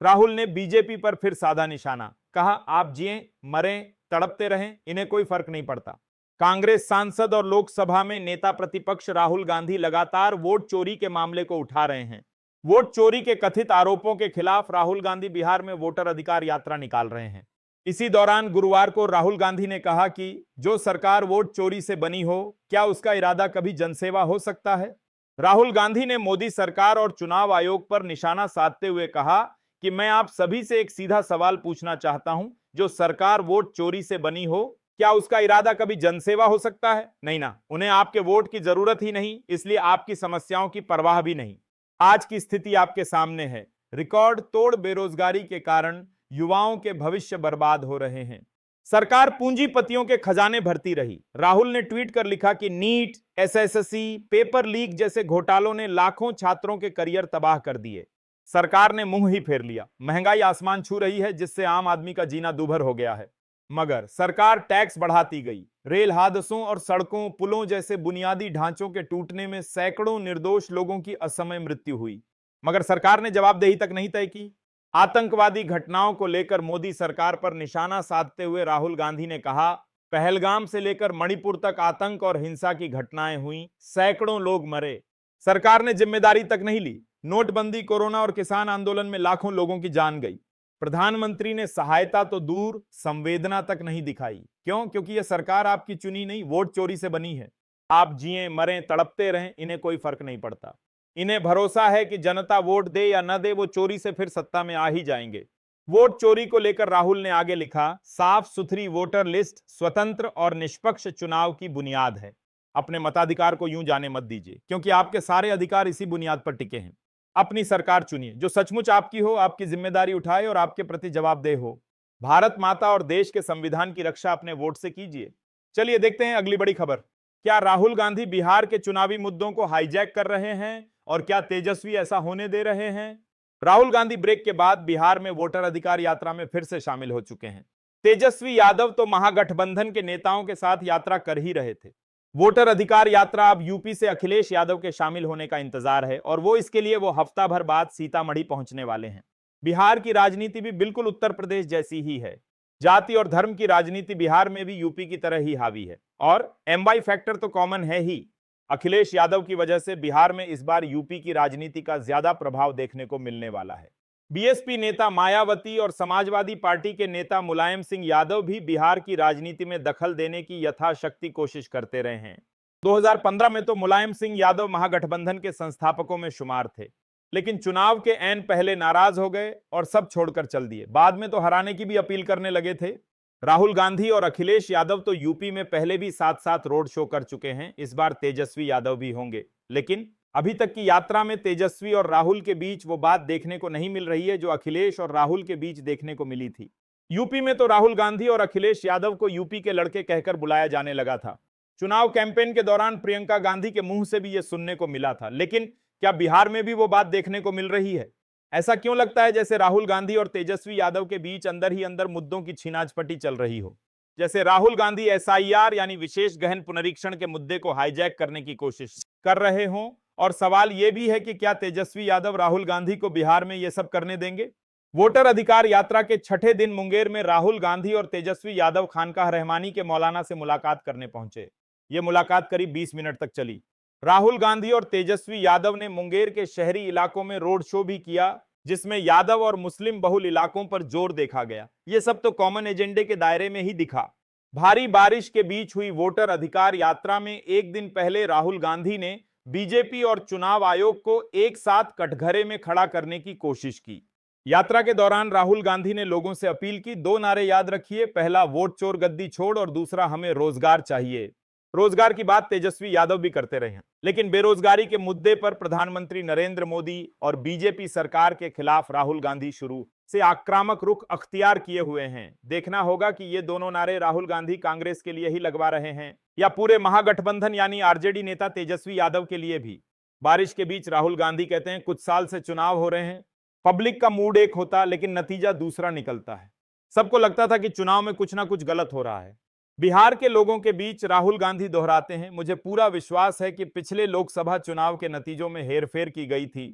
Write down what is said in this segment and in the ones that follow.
राहुल ने बीजेपी पर फिर साधा निशाना, कहा आप जिए मरें तड़पते रहें, इन्हें कोई फर्क नहीं पड़ता। कांग्रेस सांसद और लोकसभा में नेता प्रतिपक्ष राहुल गांधी लगातार वोट चोरी के मामले को उठा रहे हैं। वोट चोरी के कथित आरोपों के खिलाफ राहुल गांधी बिहार में वोटर अधिकार यात्रा निकाल रहे हैं। इसी दौरान गुरुवार को राहुल गांधी ने कहा कि जो सरकार वोट चोरी से बनी हो, क्या उसका इरादा कभी जनसेवा हो सकता है। राहुल गांधी ने मोदी सरकार और चुनाव आयोग पर निशाना साधते हुए कहा कि मैं आप सभी से एक सीधा सवाल पूछना चाहता हूं, जो सरकार वोट चोरी से बनी हो, क्या उसका इरादा कभी जनसेवा हो सकता है। नहीं ना, उन्हें आपके वोट की जरूरत ही नहीं, इसलिए आपकी समस्याओं की परवाह भी नहीं। आज की स्थिति आपके सामने है। रिकॉर्ड तोड़ बेरोजगारी के कारण युवाओं के भविष्य बर्बाद हो रहे हैं। सरकार पूंजीपतियों के खजाने भरती रही। राहुल ने ट्वीट कर लिखा कि नीट, एसएससी, पेपर लीक जैसे घोटालों ने लाखों छात्रों के करियर तबाह कर दिए। सरकार ने मुंह ही फेर लिया। महंगाई आसमान छू रही है, जिससे आम आदमी का जीना दूभर हो गया है। मगर सरकार टैक्स बढ़ाती गई। रेल हादसों और सड़कों, पुलों जैसे बुनियादी ढांचों के टूटने में सैकड़ों निर्दोष लोगों की असमय मृत्यु हुई, मगर सरकार ने जवाबदेही तक नहीं तय की। आतंकवादी घटनाओं को लेकर मोदी सरकार पर निशाना साधते हुए राहुल गांधी ने कहा, पहलगाम से लेकर मणिपुर तक आतंक और हिंसा की घटनाएं हुई, सैकड़ों लोग मरे, सरकार ने जिम्मेदारी तक नहीं ली। नोटबंदी, कोरोना और किसान आंदोलन में लाखों लोगों की जान गई। प्रधानमंत्री ने सहायता तो दूर, संवेदना तक नहीं दिखाई। क्यों? क्योंकि यह सरकार आपकी चुनी नहीं, वोट चोरी से बनी है। आप जिए मरें तड़पते रहें, इन्हें कोई फर्क नहीं पड़ता। इन्हें भरोसा है कि जनता वोट दे या न दे, वो चोरी से फिर सत्ता में आ ही जाएंगे। वोट चोरी को लेकर राहुल ने आगे लिखा, साफ सुथरी वोटर लिस्ट स्वतंत्र और निष्पक्ष चुनाव की बुनियाद है। अपने मताधिकार को यूं जाने मत दीजिए, क्योंकि आपके सारे अधिकार इसी बुनियाद पर टिके हैं। अपनी सरकार चुनिए जो सचमुच आपकी हो, आपकी जिम्मेदारी उठाए और आपके प्रति जवाबदेह हो। भारत माता और देश के संविधान की रक्षा अपने वोट से कीजिए। चलिए देखते हैं अगली बड़ी खबर। क्या राहुल गांधी बिहार के चुनावी मुद्दों को हाईजैक कर रहे हैं और क्या तेजस्वी ऐसा होने दे रहे हैं? राहुल गांधी ब्रेक के बाद बिहार में वोटर अधिकार यात्रा में फिर से शामिल हो चुके हैं। तेजस्वी यादव तो महागठबंधन के नेताओं के साथ यात्रा कर ही रहे थे। वोटर अधिकार यात्रा अब यूपी से अखिलेश यादव के शामिल होने का इंतजार है और इसके लिए वो हफ्ता भर बाद सीतामढ़ी पहुंचने वाले हैं। बिहार की राजनीति भी बिल्कुल उत्तर प्रदेश जैसी ही है। जाति और धर्म की राजनीति बिहार में भी यूपी की तरह ही हावी है और एमवाई फैक्टर तो कॉमन है ही। अखिलेश यादव की वजह से बिहार में इस बार यूपी की राजनीति का ज्यादा प्रभाव देखने को मिलने वाला है। बीएसपी नेता मायावती और समाजवादी पार्टी के नेता मुलायम सिंह यादव भी बिहार की राजनीति में दखल देने की यथाशक्ति कोशिश करते रहे हैं। 2015 में तो मुलायम सिंह यादव महागठबंधन के संस्थापकों में शुमार थे, लेकिन चुनाव के ऐन पहले नाराज हो गए और सब छोड़कर चल दिए। बाद में तो हराने की भी अपील करने लगे थे। राहुल गांधी और अखिलेश यादव तो यूपी में पहले भी साथ साथ रोड शो कर चुके हैं। इस बार तेजस्वी यादव भी होंगे, लेकिन अभी तक की यात्रा में तेजस्वी और राहुल के बीच वो बात देखने को नहीं मिल रही है जो अखिलेश और राहुल के बीच देखने को मिली थी। यूपी में तो राहुल गांधी और अखिलेश यादव को यूपी के लड़के कहकर बुलाया जाने लगा था। चुनाव कैंपेन के दौरान प्रियंका गांधी के मुंह से भी यह सुनने को मिला था। लेकिन क्या बिहार में भी वो बात देखने को मिल रही है? ऐसा क्यों लगता है जैसे राहुल गांधी और तेजस्वी यादव के बीच अंदर ही अंदर मुद्दों की छीनाझपटी चल रही हो। जैसे राहुल गांधी एसआईआर यानी विशेष गहन पुनरीक्षण के मुद्दे को हाईजैक करने की कोशिश कर रहे हों। और सवाल यह भी है कि क्या तेजस्वी यादव राहुल गांधी को बिहार में यह सब करने देंगे? वोटर अधिकार यात्रा के छठे दिन मुंगेर में राहुल गांधी और तेजस्वी यादव खानकाह रहमानी के मौलाना से मुलाकात करने पहुंचे। यह मुलाकात करीब 20 मिनट तक चली। राहुल गांधी और तेजस्वी यादव ने मुंगेर के शहरी इलाकों में रोड शो भी किया, जिसमें यादव और मुस्लिम बहुल इलाकों पर जोर देखा गया। यह सब तो कॉमन एजेंडे के दायरे में ही दिखा। भारी बारिश के बीच हुई वोटर अधिकार यात्रा में एक दिन पहले राहुल गांधी ने बीजेपी और चुनाव आयोग को एक साथ कटघरे में खड़ा करने की कोशिश की। यात्रा के दौरान राहुल गांधी ने लोगों से अपील की, 2 नारे याद रखिए, पहला वोट चोर गद्दी छोड़ और दूसरा हमें रोजगार चाहिए। रोजगार की बात तेजस्वी यादव भी करते रहे हैं, लेकिन बेरोजगारी के मुद्दे पर प्रधानमंत्री नरेंद्र मोदी और बीजेपी सरकार के खिलाफ राहुल गांधी शुरू से आक्रामक रुख अख्तियार किए हुए हैं। देखना होगा कि ये दोनों नारे राहुल गांधी कांग्रेस के लिए ही लगवा रहे हैं या पूरे महागठबंधन यानी आरजेडी नेता तेजस्वी यादव के लिए भी। बारिश के बीच राहुल गांधी कहते हैं, कुछ साल से चुनाव हो रहे हैं, पब्लिक का मूड एक होता लेकिन नतीजा दूसरा निकलता है। सबको लगता था कि चुनाव में कुछ ना कुछ गलत हो रहा है। बिहार के लोगों के बीच राहुल गांधी दोहराते हैं, मुझे पूरा विश्वास है कि पिछले लोकसभा चुनाव के नतीजों में हेरफेर की गई थी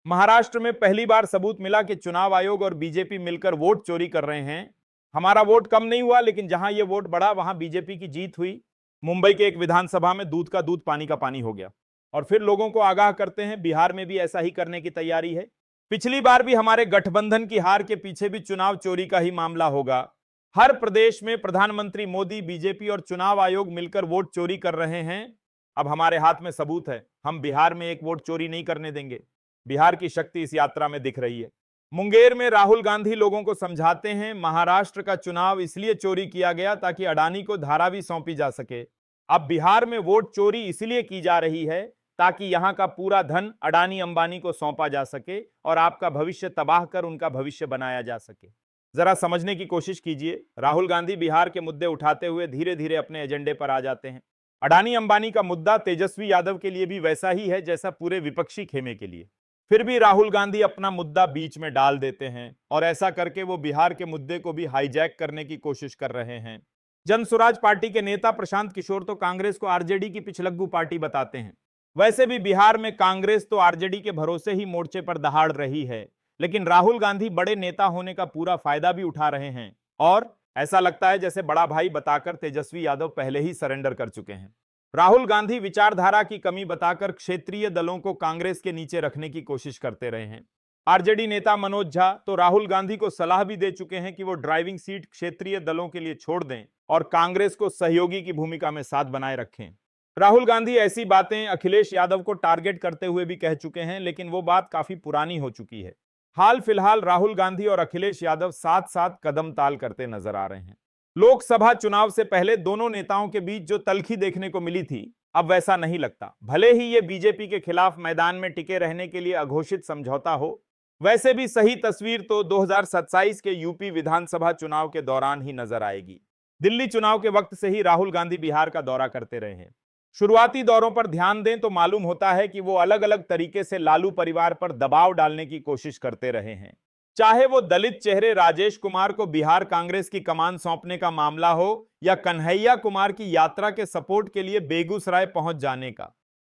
महाराष्ट्र में पहली बार सबूत मिला कि चुनाव आयोग और बीजेपी मिलकर वोट चोरी कर रहे हैं। हमारा वोट कम नहीं हुआ, लेकिन जहां यह वोट बढ़ा वहां बीजेपी की जीत हुई। मुंबई के एक विधानसभा में दूध का दूध पानी का पानी हो गया। और फिर लोगों को आगाह करते हैं बिहार में भी ऐसा ही करने की तैयारी है। पिछली बार भी हमारे गठबंधन की हार के पीछे भी चुनाव चोरी का ही मामला होगा। हर प्रदेश में प्रधानमंत्री मोदी, बीजेपी और चुनाव आयोग मिलकर वोट चोरी कर रहे हैं। अब हमारे हाथ में सबूत है, हम बिहार में एक वोट चोरी नहीं करने देंगे। बिहार की शक्ति इस यात्रा में दिख रही है। मुंगेर में राहुल गांधी लोगों को समझाते हैं महाराष्ट्र का चुनाव इसलिए चोरी किया गया ताकि अडानी को धारावी सौंपी जा सके। अब बिहार में वोट चोरी इसलिए की जा रही है ताकि यहां का पूरा धन अडानी अंबानी को सौंपा जा सके और आपका भविष्य तबाह कर उनका भविष्य बनाया जा सके। जरा समझने की कोशिश कीजिए। राहुल गांधी बिहार के मुद्दे उठाते हुए धीरे धीरे अपने एजेंडे पर आ जाते हैं। अडानी अंबानी का मुद्दा तेजस्वी यादव के लिए भी वैसा ही है जैसा पूरे विपक्षी खेमे के लिए। फिर भी राहुल गांधी अपना मुद्दा बीच में डाल देते हैं और ऐसा करके वो बिहार के मुद्दे को भी हाईजैक करने की कोशिश कर रहे हैं। जनसुराज पार्टी के नेता प्रशांत किशोर तो कांग्रेस को आरजेडी की पिछलग्गू पार्टी बताते हैं। वैसे भी बिहार में कांग्रेस तो आरजेडी के भरोसे ही मोर्चे पर दहाड़ रही है, लेकिन राहुल गांधी बड़े नेता होने का पूरा फायदा भी उठा रहे हैं और ऐसा लगता है जैसे बड़ा भाई बताकर तेजस्वी यादव पहले ही सरेंडर कर चुके हैं। राहुल गांधी विचारधारा की कमी बताकर क्षेत्रीय दलों को कांग्रेस के नीचे रखने की कोशिश करते रहे हैं। आरजेडी नेता मनोज झा तो राहुल गांधी को सलाह भी दे चुके हैं कि वो ड्राइविंग सीट क्षेत्रीय दलों के लिए छोड़ दें और कांग्रेस को सहयोगी की भूमिका में साथ बनाए रखें। राहुल गांधी ऐसी बातें अखिलेश यादव को टारगेट करते हुए भी कह चुके हैं, लेकिन वो बात काफी पुरानी हो चुकी है। हाल फिलहाल राहुल गांधी और अखिलेश यादव साथ साथ कदम ताल करते नजर आ रहे हैं। लोकसभा चुनाव से पहले दोनों नेताओं के बीच जो तल्खी देखने को मिली थी, अब वैसा नहीं लगता। भले ही ये बीजेपी के खिलाफ मैदान में टिके रहने के लिए अघोषित समझौता हो, वैसे भी सही तस्वीर तो 2027 के यूपी विधानसभा चुनाव के दौरान ही नजर आएगी। दिल्ली चुनाव के वक्त से ही राहुल गांधी बिहार का दौरा करते रहे हैं। शुरुआती दौरों पर ध्यान दें तो मालूम होता है कि वो अलग अलग तरीके से लालू परिवार पर दबाव डालने की कोशिश करते रहे हैं। चाहे वो दलित चेहरे राजेश कुमार को बिहार कांग्रेस की कमान सौंपने का मामला हो या कन्हैया कुमार की यात्रा के सपोर्ट के लिए बेगूसराय पहुंच जाने का।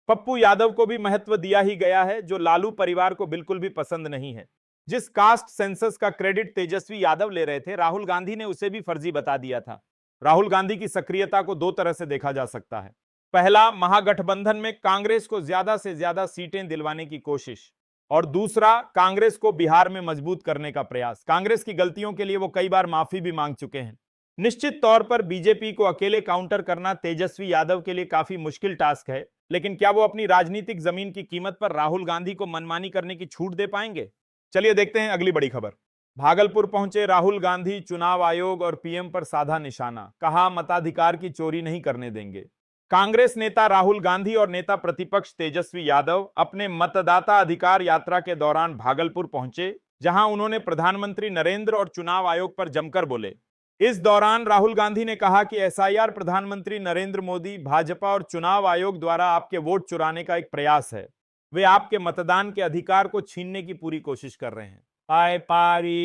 पप्पू यादव को भी महत्व दिया ही गया है, जो लालू परिवार को बिल्कुल भी पसंद नहीं है। जिस कास्ट सेंसस का क्रेडिट तेजस्वी यादव ले रहे थे, राहुल गांधी ने उसे भी फर्जी बता दिया था। राहुल गांधी की सक्रियता को दो तरह से देखा जा सकता है। पहला, महागठबंधन में कांग्रेस को ज्यादा से ज्यादा सीटें दिलवाने की कोशिश, और दूसरा, कांग्रेस को बिहार में मजबूत करने का प्रयास। कांग्रेस की गलतियों के लिए वो कई बार माफी भी मांग चुके हैं। निश्चित तौर पर बीजेपी को अकेले काउंटर करना तेजस्वी यादव के लिए काफी मुश्किल टास्क है, लेकिन क्या वो अपनी राजनीतिक जमीन की कीमत पर राहुल गांधी को मनमानी करने की छूट दे पाएंगे? चलिए देखते हैं अगली बड़ी खबर। भागलपुर पहुंचे राहुल गांधी, चुनाव आयोग और पीएम पर साधा निशाना, कहा मताधिकार की चोरी नहीं करने देंगे। कांग्रेस नेता राहुल गांधी और नेता प्रतिपक्ष तेजस्वी यादव अपने मतदाता अधिकार यात्रा के दौरान भागलपुर पहुंचे, जहां उन्होंने प्रधानमंत्री नरेंद्र और चुनाव आयोग पर जमकर बोले। इस दौरान राहुल गांधी ने कहा कि एसआईआर प्रधानमंत्री नरेंद्र मोदी, भाजपा और चुनाव आयोग द्वारा आपके वोट चुराने का एक प्रयास है। वे आपके मतदान के अधिकार को छीनने की पूरी कोशिश कर रहे हैं। आए पारी,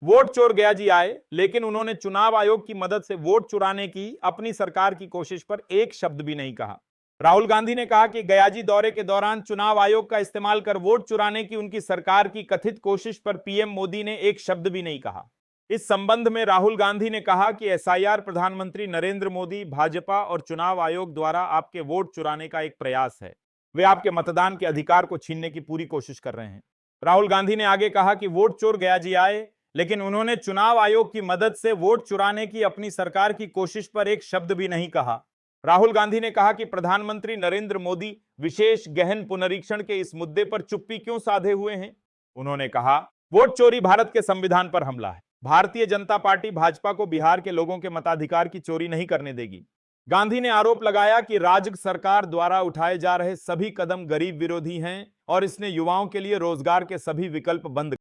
वोट चोर गया जी आए, लेकिन उन्होंने चुनाव आयोग की मदद से वोट चुराने की अपनी सरकार की कोशिश पर एक शब्द भी नहीं कहा। राहुल गांधी ने कहा कि गयाजी दौरे के दौरान चुनाव आयोग का इस्तेमाल कर वोट चुराने की उनकी सरकार की कथित कोशिश पर पीएम मोदी ने एक शब्द भी नहीं कहा। इस संबंध में राहुल गांधी ने कहा कि एसआईआर प्रधानमंत्री नरेंद्र मोदी, भाजपा और चुनाव आयोग द्वारा आपके वोट चुराने का एक प्रयास है। वे आपके मतदान के अधिकार को छीनने की पूरी कोशिश कर रहे हैं। राहुल गांधी ने आगे कहा कि वोट चोर गया जी आए, लेकिन उन्होंने चुनाव आयोग की मदद से वोट चुराने की अपनी सरकार की कोशिश पर एक शब्द भी नहीं कहा। राहुल गांधी ने कहा कि प्रधानमंत्री नरेंद्र मोदी विशेष गहन पुनरीक्षण के इस मुद्दे पर चुप्पी क्यों साधे हुए हैं। उन्होंने कहा, वोट चोरी भारत के संविधान पर हमला है। भारतीय जनता पार्टी भाजपा को बिहार के लोगों के मताधिकार की चोरी नहीं करने देगी। गांधी ने आरोप लगाया कि राज्य सरकार द्वारा उठाए जा रहे सभी कदम गरीब विरोधी हैं और इसने युवाओं के लिए रोजगार के सभी विकल्प बंद